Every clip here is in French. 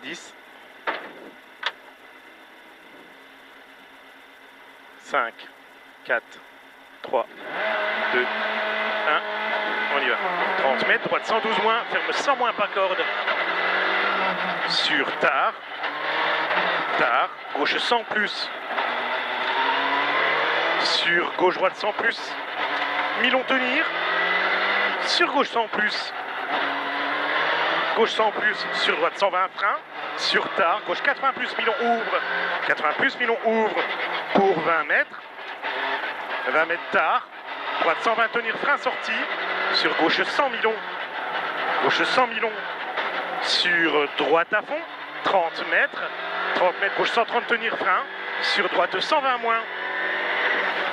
10, 5, 4, 3, 2, 1, on y va. 30 mètres, droite 112 moins, ferme 100 moins, pas corde. Sur tard, gauche 100 plus. Sur gauche droite 100 plus. Milon tenir. Sur gauche 100 plus. Gauche 100 plus, sur droite 120 frein. Sur tard, gauche 80 plus, Milon ouvre. 80 plus, Milon ouvre pour 20 mètres. 20 mètres tard. Droite 120 tenir, frein sorti. Sur gauche 100 Milon. Gauche 100 Milon. Sur droite à fond. 30 mètres. 30 mètres, gauche 130 tenir, frein. Sur droite 120 moins.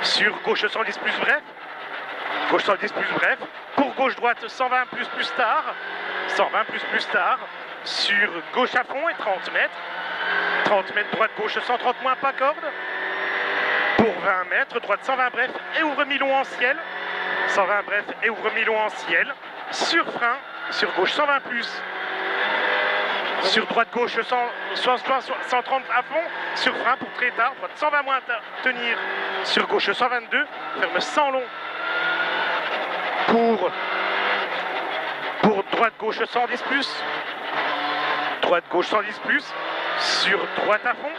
Sur gauche 110 plus bref. Gauche 110 plus bref. Pour gauche droite 120 plus tard. 120 plus tard. Sur gauche à fond et 30 mètres. 30 mètres droite gauche 130 moins, pas corde. Pour 20 mètres, droite 120 bref et ouvre Milon en ciel. 120 bref et ouvre Milon en ciel. Sur frein, sur gauche 120 plus. Sur droite gauche 130 à fond. Sur frein pour très tard, droite 120 moins tenir. Sur gauche 122, ferme 100 long. Pour droite gauche 110 plus. Droite gauche 110 plus. Sur droite à fond.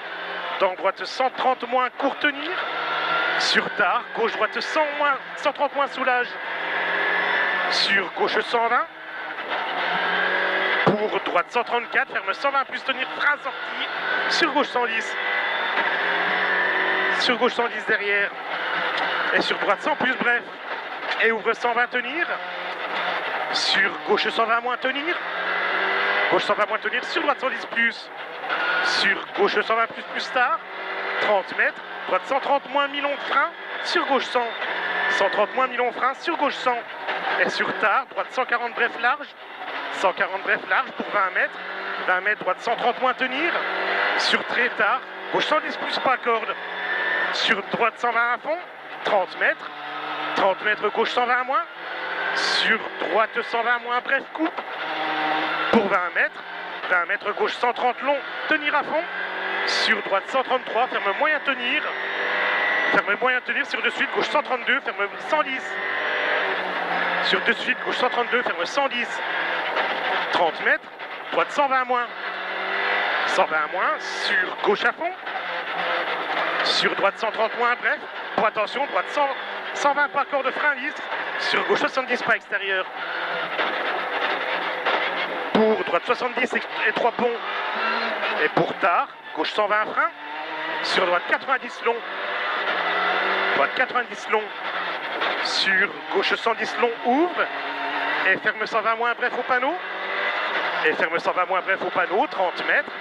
Dans droite 130 moins, court tenir. Sur tard, gauche droite 130 moins, soulage. Sur gauche 120. Pour droite 134, ferme 120 plus tenir, frein sorti. Sur gauche 110. Sur gauche 110 derrière. Et sur droite 100 plus bref. Et ouvre 120 tenir. Sur gauche 120 moins tenir. Gauche 120 moins tenir. Sur droite 110 plus. Sur gauche 120 plus tard. 30 mètres. Droite 130 moins Milon frein. Sur gauche 100. 130 moins Milon frein. Sur gauche 100. Et sur tard. Droite 140 bref large. 140 bref large pour 20 mètres. 20 mètres. Droite 130 moins tenir. Sur très tard. Gauche 110 plus pas corde. Sur droite 120 à fond. 30 mètres. 30 mètres gauche 120 moins. Sur droite 120 moins bref coupe. Pour 20 mètres. 20 mètres gauche 130 long. Tenir à fond. Sur droite 133. Ferme moyen tenir. Ferme moyen tenir. Sur de suite gauche 132. Ferme 110. Sur de suite gauche 132. Ferme 110. 30 mètres. Droite 120 moins. 120 moins. Sur gauche à fond. Sur droite 130 moins bref. Pour attention. Droite 120 pas corde de frein lisse. Sur gauche 70 pas extérieur. Pour droite 70 et 3 ponts. Et pour tard, gauche 120 frein. Sur droite 90 long. Droite 90 long. Sur gauche 110 long ouvre. Et ferme 120 moins bref au panneau. Et ferme 120 moins bref au panneau. 30 mètres.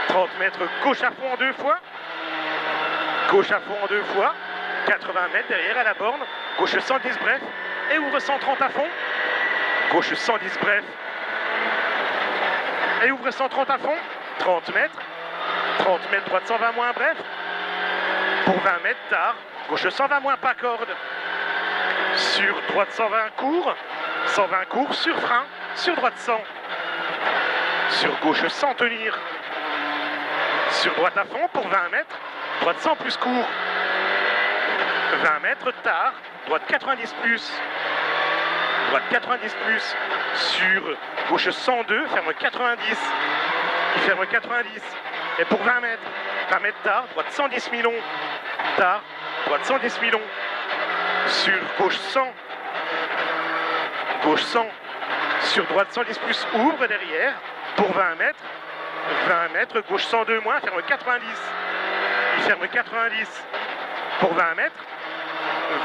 30 mètres gauche à fond en 2 fois. Gauche à fond en 2 fois. 80 mètres derrière à la borne. Gauche 110 bref. Et ouvre 130 à fond. Gauche 110 bref. Et ouvre 130 à fond. 30 mètres. 30 mètres droite 120 moins bref. Pour 20 mètres tard. Gauche 120 moins pas corde. Sur droite 120 court. 120 court sur frein. Sur droite 100. Sur gauche 100 tenir. Sur droite à fond pour 20 mètres. Droite 100 plus court. 20 mètres tard. Droite 90 plus. Droite 90 plus. Sur gauche 102. Ferme 90. Il ferme 90. Et pour 20 mètres. 20 mètres tard. Droite 110 Milon. Tard. Droite 110 Milon. Sur gauche 100. Gauche 100. Sur droite 110 plus. Ouvre derrière. Pour 20 mètres. 20 mètres. Gauche 102 moins. Ferme 90. Il ferme 90. Pour 20 mètres.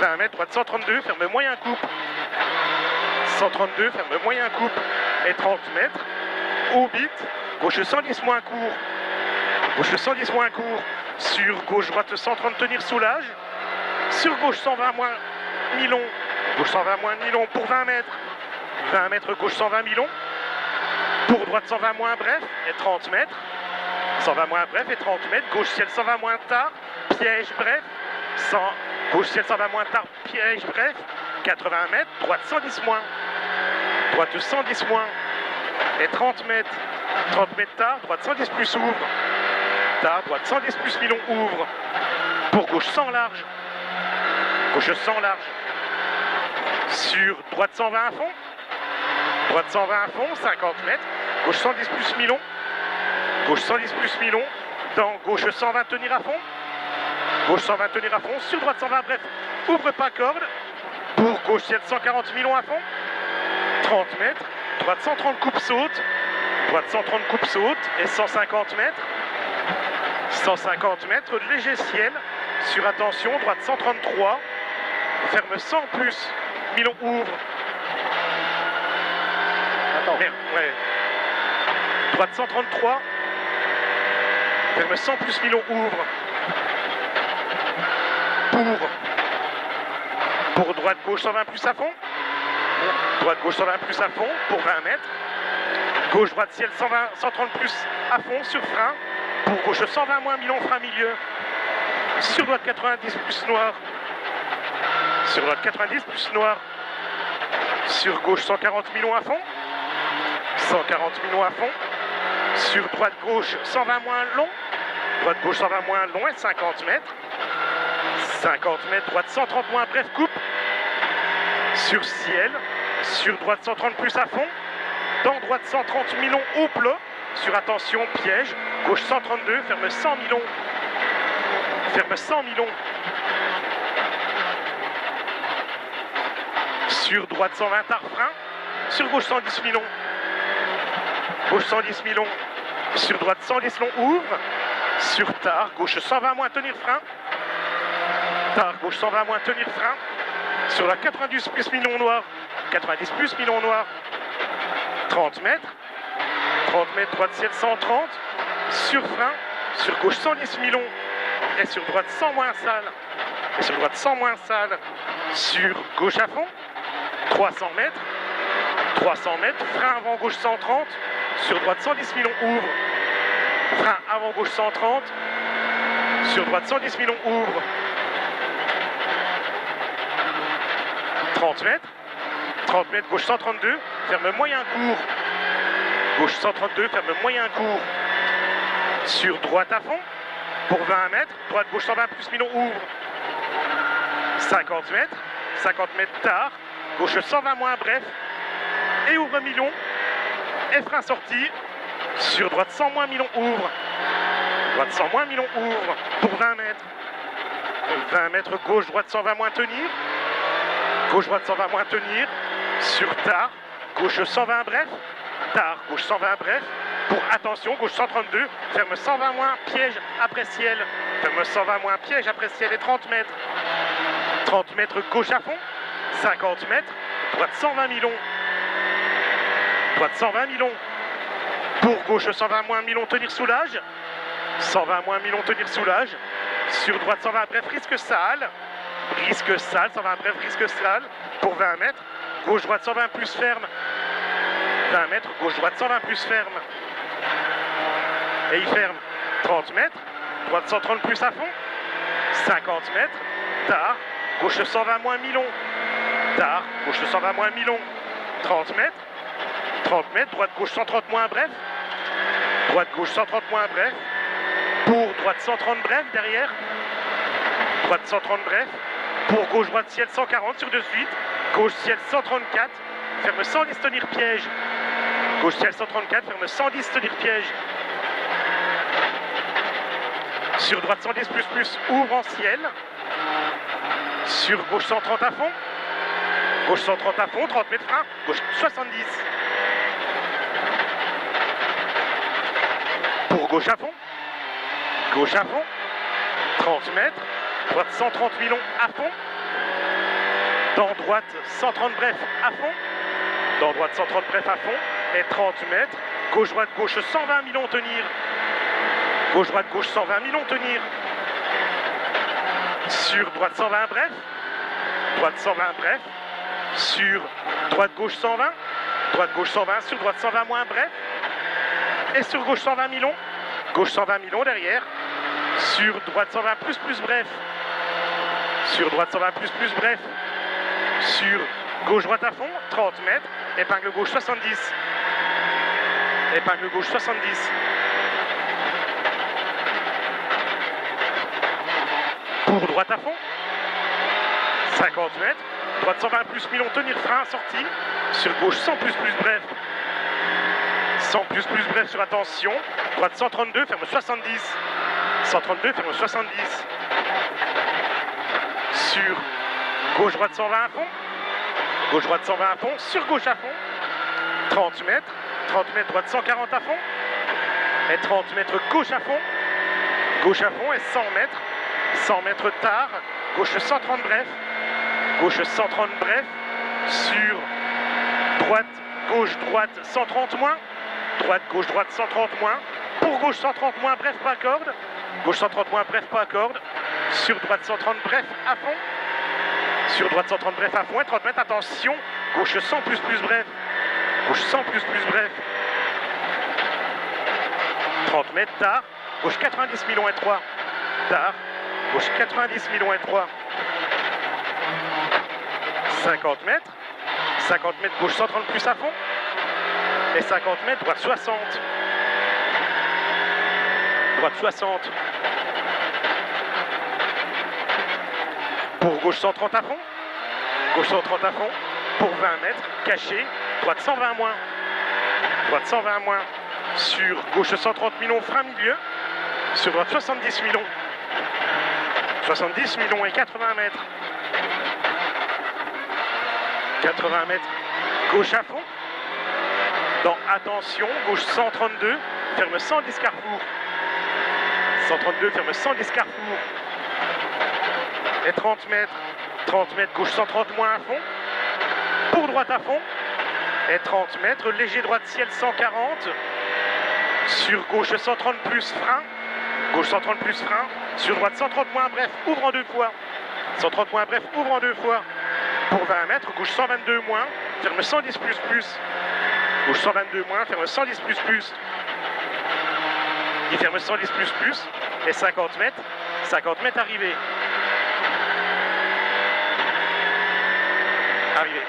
20 mètres. Droite 132. Ferme moyen coupe. 132. Ferme moyen coupe. Et 30 mètres. Au bit. Gauche 110 moins court. Gauche 110 moins court. Sur gauche droite 130 tenir soulage. Sur gauche 120 moins Milon. Gauche 120 moins Milon pour 20 mètres. 20 mètres gauche 120 Milon. Pour droite 120 moins bref et 30 mètres. 120 moins bref et 30 mètres. Gauche ciel 120 moins tard. Piège bref. Gauche ciel 120 moins tard. Piège bref. 80 mètres. Droite 110 moins. Droite 110 moins. Et 30 mètres. 30 mètres tard, droite 110 plus ouvre. Tard, droite 110 plus Milon ouvre. Pour gauche 100 large. Gauche 100 large. Sur droite 120 à fond. Droite 120 à fond, 50 mètres. Gauche 110 plus Milon. Gauche 110 plus Milon. Dans gauche 120 tenir à fond. Gauche 120 tenir à fond. Sur droite 120 bref. Ouvre pas corde. Pour gauche ciel 140 Milon à fond. 30 mètres. Droite 130 coupe saute. Droite 130 coupe saute. Et 150 mètres. 150 mètres. Léger ciel. Sur attention. Droite 133. Ferme 100 plus. Milon ouvre. Attends. Merde, ouais. Droite 133. Ferme 100 plus Milon ouvre. Pour droite gauche 120 plus à fond. Droite gauche 120 plus à fond pour 20 mètres. Gauche droite ciel 120, 130 plus à fond sur frein. Pour gauche 120 moins Milon frein milieu. Sur droite 90 plus noir. Sur droite 90 plus noir. Sur gauche 140 Milon à fond. 140 Milon à fond. Sur droite gauche 120 moins long. Droite gauche 120 moins long et 50 mètres. 50 mètres, droite 130 moins bref coupe. Sur ciel. Sur droite 130 plus à fond. Dans droite 130 Milon au plat. Sur attention piège. Gauche 132, ferme 100 Milon. Ferme 100 Milon. Sur droite 120 tard frein. Sur gauche 110 Milon. Gauche 110 Milon. Sur droite 110 long ouvre. Sur tard, gauche 120 moins tenir frein. Tard, gauche 120 moins tenir frein. Sur la 90 plus Milon noir. 90 plus Milon noir. 30 mètres. 30 mètres, droite ciel 130. Sur frein. Sur gauche 110 Milon. Et sur droite 100 moins sale. Et sur droite 100 moins sale. Sur gauche à fond. 300 mètres. 300 mètres. Frein avant gauche 130. Sur droite 110 Milon ouvre. Frein avant gauche 130. Sur droite 110 Milon ouvre. 30 mètres. 30 mètres, gauche 132. Ferme moyen court. Gauche 132, ferme moyen court. Sur droite à fond. Pour 20 mètres. Droite gauche 120 plus Milon ouvre. 50 mètres. 50 mètres tard. Gauche 120 moins bref. Et ouvre Milon. Et frein sorti. Sur droite 100 moins Milon ouvre. Droite 100 moins Milon ouvre. Pour 20 mètres. 20 mètres gauche, droite 120 moins tenir. Gauche, droite 120 moins tenir. Sur tard. Gauche 120 bref. Tard. Gauche 120 bref. Pour attention. Gauche 132. Ferme 120 moins piège après ciel. Ferme 120 moins piège après ciel et 30 mètres. 30 mètres gauche à fond. 50 mètres. Droite 120 Milon. Droite 120 Milon. Pour gauche 120 moins Milon tenir soulage. 120 moins Milon tenir soulage. Sur droite 120 bref risque sale. Risque sale, 120 bref risque sale. Pour 20 mètres. Gauche droite 120 plus ferme. 20 mètres. Gauche droite 120 plus ferme. Et il ferme. 30 mètres. Droite 130 plus à fond. 50 mètres. Tard. Gauche 120 moins Milon. Tard. Gauche 120 moins Milon. 30 mètres. 30 mètres, droite gauche 130 moins bref. Droite gauche 130 moins bref. Pour droite 130 bref derrière. Droite 130 bref. Pour gauche droite ciel 140 sur de suite. Gauche ciel 134. Ferme 110 tenir piège. Gauche ciel 134. Ferme 110 tenir piège. Sur droite 110 plus ouvre en ciel. Sur gauche 130 à fond. Gauche 130 à fond, 30 mètres frein. Gauche 70. Pour gauche à fond. Gauche à fond. 30 mètres. Droite 130 Milon à fond. Dans droite 130 bref à fond. Dans droite 130 bref à fond. Et 30 mètres. Gauche droite gauche 120 Milon tenir. Gauche droite gauche 120 Milon tenir. Sur droite 120 bref. Droite 120 bref. Sur droite gauche 120. Droite gauche 120. Sur droite 120 moins bref. Et sur gauche 120 Milon. Gauche 120 Milon derrière. Sur droite 120 plus bref. Sur droite 120 plus bref. Sur gauche droite à fond, 30 mètres. Épingle gauche 70. Épingle gauche 70. Pour droite à fond. 50 mètres. Droite 120 plus milon, tenir frein, sortie. Sur gauche 100 plus bref. 100 plus bref sur attention. Droite 132, ferme 70. 132, ferme 70. Sur gauche droite 120 à fond. Gauche droite 120 à fond. Sur gauche à fond. 30 mètres. 30 mètres droite 140 à fond. Et 30 mètres gauche à fond. Gauche à fond et 100 mètres. 100 mètres tard. Gauche 130 bref. Gauche 130 bref. Sur droite, gauche, droite 130 moins. Droite, gauche, droite 130 moins. Pour gauche 130 moins, bref, pas corde. Gauche 130 moins, bref, pas corde. Sur droite 130 bref, à fond. Sur droite 130 bref, à fond. Et 30 mètres, attention. Gauche 100 plus bref. Gauche 100 plus bref. 30 mètres, tard. Gauche 90 millions et 3. Tard. Gauche 90 millions et 3. 50 mètres. 50 mètres, gauche 130 plus à fond. Et 50 mètres, droite 60. Droite 60. Pour gauche 130 à fond. Gauche 130 à fond. Pour 20 mètres, caché. Droite 120 moins. Droite 120 moins. Sur gauche 130 millions, frein milieu. Sur droite 70 millions. 70 millions et 80 mètres. 80 mètres, gauche à fond. Dans attention, gauche 132, ferme 110 Carrefour. 132, ferme 110 Carrefour. Et 30 mètres, gauche 130 moins à fond. Pour droite à fond. Et 30 mètres, léger droite ciel 140. Sur gauche 130 plus frein. Gauche 130 plus frein. Sur droite 130 moins bref, ouvre en deux fois. 130 moins bref, ouvre en deux fois. Pour 20 mètres, gauche 122 moins, ferme 110 plus. Gauche 122 moins, ferme 110 plus. Il ferme 110 plus. Et 50 mètres arrivé. Arrivé.